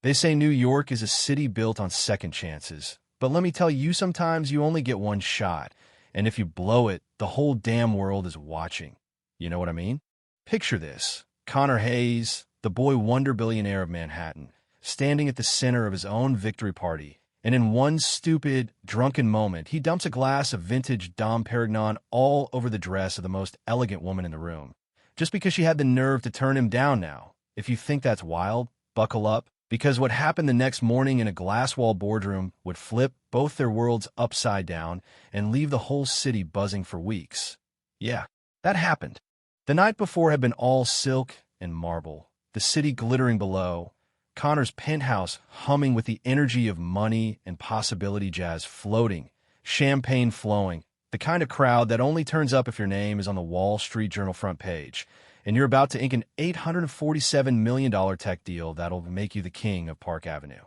They say New York is a city built on second chances, but let me tell you, sometimes you only get one shot, and if you blow it, the whole damn world is watching. You know what I mean? Picture this. Connor Hayes, the boy wonder billionaire of Manhattan, standing at the center of his own victory party, and in one stupid, drunken moment, he dumps a glass of vintage Dom Perignon all over the dress of the most elegant woman in the room, just because she had the nerve to turn him down now. If you think that's wild, buckle up, because what happened the next morning in a glass-wall boardroom would flip both their worlds upside down and leave the whole city buzzing for weeks. Yeah, that happened. The night before had been all silk and marble, the city glittering below, Connor's penthouse humming with the energy of money and possibility, jazz floating, champagne flowing, the kind of crowd that only turns up if your name is on the Wall Street Journal front page, and you're about to ink an $847 million tech deal that'll make you the king of Park Avenue.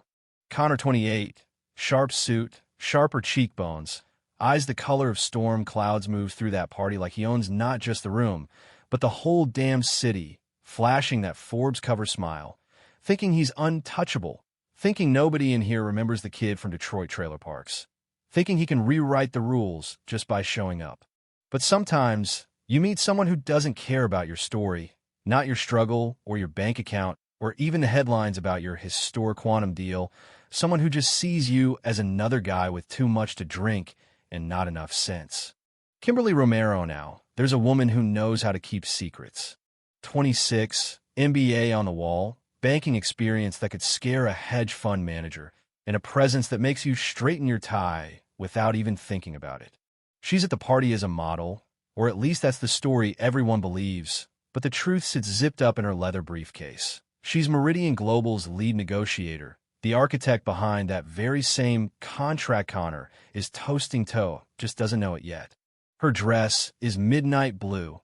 Connor, 28, sharp suit, sharper cheekbones, eyes the color of storm clouds, moves through that party like he owns not just the room, but the whole damn city, flashing that Forbes cover smile, thinking he's untouchable, thinking nobody in here remembers the kid from Detroit trailer parks, thinking he can rewrite the rules just by showing up. But sometimes you meet someone who doesn't care about your story, not your struggle or your bank account or even the headlines about your historic quantum deal, someone who just sees you as another guy with too much to drink and not enough sense. Kimberly Romero now. There's a woman who knows how to keep secrets. 26, MBA on the wall, banking experience that could scare a hedge fund manager, and a presence that makes you straighten your tie without even thinking about it. She's at the party as a model, or at least that's the story everyone believes, but the truth sits zipped up in her leather briefcase. She's Meridian Global's lead negotiator, the architect behind that very same contract Connor is toasting toe, just doesn't know it yet. Her dress is midnight blue,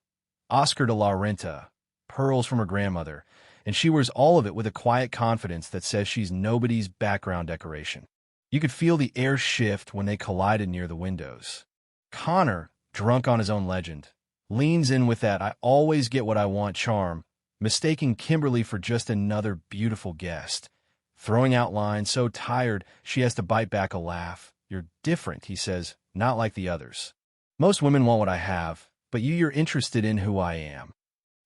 Oscar de la Renta, pearls from her grandmother, and she wears all of it with a quiet confidence that says she's nobody's background decoration. You could feel the air shift when they collided near the windows. Connor, drunk on his own legend, leans in with that "I always get what I want" charm, mistaking Kimberly for just another beautiful guest, throwing out lines so tired she has to bite back a laugh. "You're different," he says, "not like the others. Most women want what I have, but you're interested in who I am."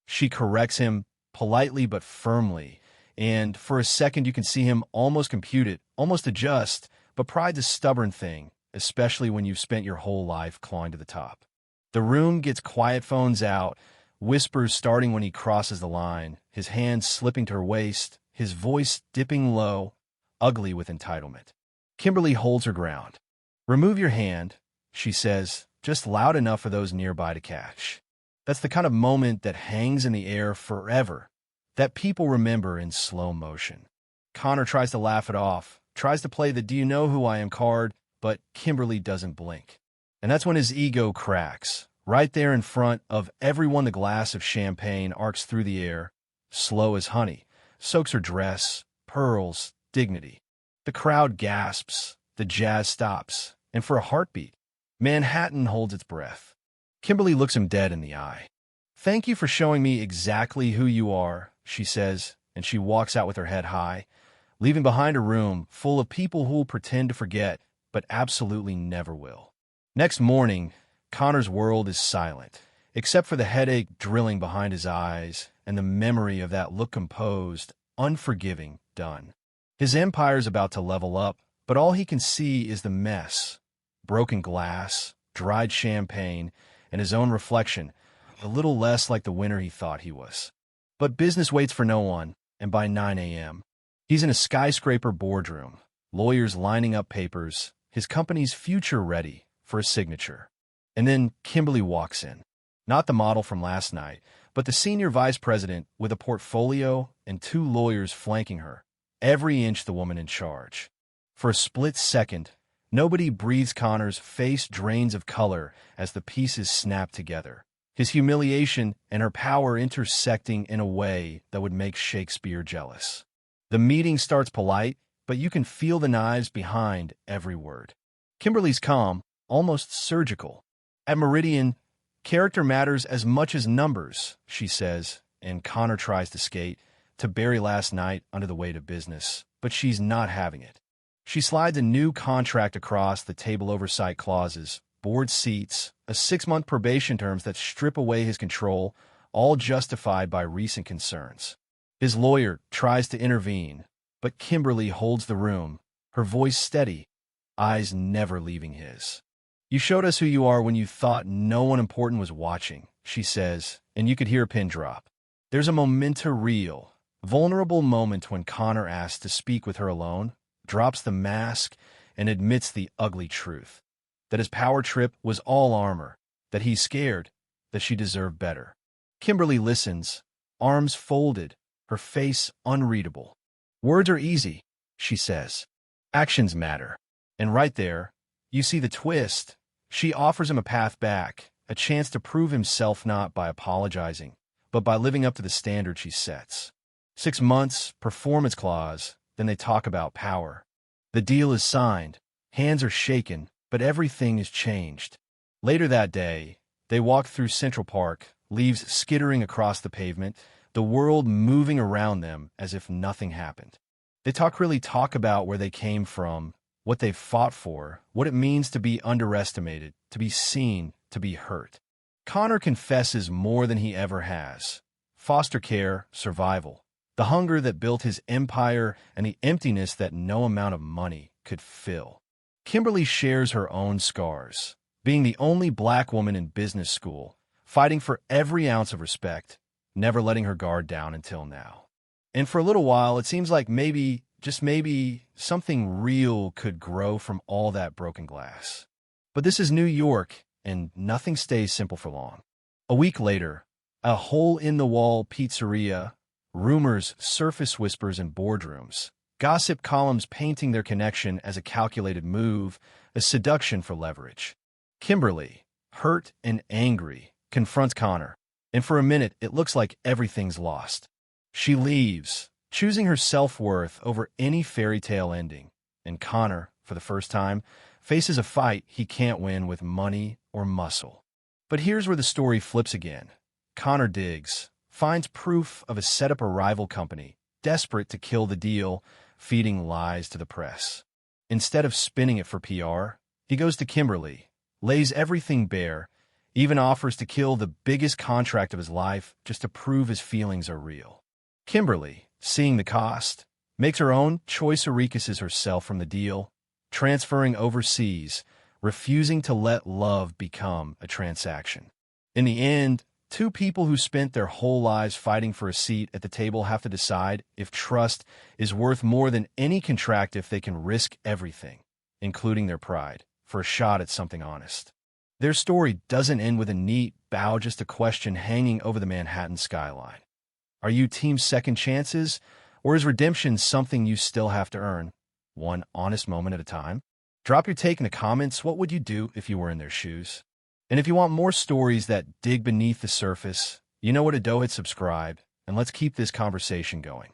She corrects him, politely but firmly, and for a second you can see him almost compute it, almost adjust, but pride's a stubborn thing, especially when you've spent your whole life clawing to the top. The room gets quiet, phones out, whispers starting when he crosses the line, his hands slipping to her waist, his voice dipping low, ugly with entitlement. Kimberly holds her ground. "Remove your hand," she says, just loud enough for those nearby to catch. That's the kind of moment that hangs in the air forever, that people remember in slow motion. Connor tries to laugh it off, tries to play the "do you know who I am" card, but Kimberly doesn't blink. And that's when his ego cracks. Right there in front of everyone, the glass of champagne arcs through the air, slow as honey, soaks her dress, pearls, dignity. The crowd gasps, the jazz stops, and for a heartbeat, Manhattan holds its breath. Kimberly looks him dead in the eye. "Thank you for showing me exactly who you are," she says, and she walks out with her head high, leaving behind a room full of people who will pretend to forget, but absolutely never will. Next morning, Connor's world is silent, except for the headache drilling behind his eyes and the memory of that look composed, unforgiving, done. His empire's about to level up, but all he can see is the mess. Broken glass, dried champagne, and his own reflection, a little less like the winner he thought he was. But business waits for no one, and by 9 a.m., he's in a skyscraper boardroom, lawyers lining up papers, his company's future ready for a signature. And then Kimberly walks in. Not the model from last night, but the senior vice president with a portfolio and 2 lawyers flanking her, every inch the woman in charge. For a split second, nobody breathes. Connor's face drains of color as the pieces snap together, his humiliation and her power intersecting in a way that would make Shakespeare jealous. The meeting starts polite, but you can feel the knives behind every word. Kimberly's calm, almost surgical. "At Meridian, character matters as much as numbers," she says, and Connor tries to skate, to bury last night under the weight of business. but she's not having it. She slides a new contract across the table: oversight clauses, board seats, a 6-month probation terms that strip away his control, all justified by recent concerns. His lawyer tries to intervene, but Kimberly holds the room, her voice steady, eyes never leaving his. "You showed us who you are when you thought no one important was watching," she says, and you could hear a pin drop. There's a real, vulnerable moment when Connor asks to speak with her alone, drops the mask, and admits the ugly truth. That his power trip was all armor, that he's scared, that she deserved better. Kimberly listens, arms folded, her face unreadable. "Words are easy," she says. "Actions matter." And right there, you see the twist. She offers him a path back, a chance to prove himself, not by apologizing, but by living up to the standard she sets. 6 months, performance clause, then they talk about power. The deal is signed, hands are shaken, but everything is changed. Later that day, they walk through Central Park, leaves skittering across the pavement, the world moving around them as if nothing happened. They talk about where they came from, what they've fought for, what it means to be underestimated, to be seen, to be hurt. Connor confesses more than he ever has. Foster care, survival, the hunger that built his empire, and the emptiness that no amount of money could fill. Kimberly shares her own scars, being the only black woman in business school, fighting for every ounce of respect, never letting her guard down until now. And for a little while, it seems like maybe, just maybe, something real could grow from all that broken glass. But this is New York, and nothing stays simple for long. A week later, a hole-in-the-wall pizzeria, rumors surface, whispers in boardrooms, gossip columns painting their connection as a calculated move, a seduction for leverage. Kimberly, hurt and angry, confronts Connor, and for a minute it looks like everything's lost. She leaves, choosing her self-worth over any fairy tale ending, and Connor, for the first time, faces a fight he can't win with money or muscle. But here's where the story flips again. Connor digs, finds proof of a set-up rival company, desperate to kill the deal, feeding lies to the press. Instead of spinning it for PR, he goes to Kimberly, lays everything bare, even offers to kill the biggest contract of his life just to prove his feelings are real. Kimberly, seeing the cost, makes her own choice, recuses herself from the deal, transferring overseas, refusing to let love become a transaction. In the end, two people who spent their whole lives fighting for a seat at the table have to decide if trust is worth more than any contract, if they can risk everything, including their pride, for a shot at something honest. Their story doesn't end with a neat bow, just a question hanging over the Manhattan skyline. Are you team second chances, or is redemption something you still have to earn, one honest moment at a time? Drop your take in the comments. What would you do if you were in their shoes? And if you want more stories that dig beneath the surface, you know what to do. Hit subscribe, and let's keep this conversation going.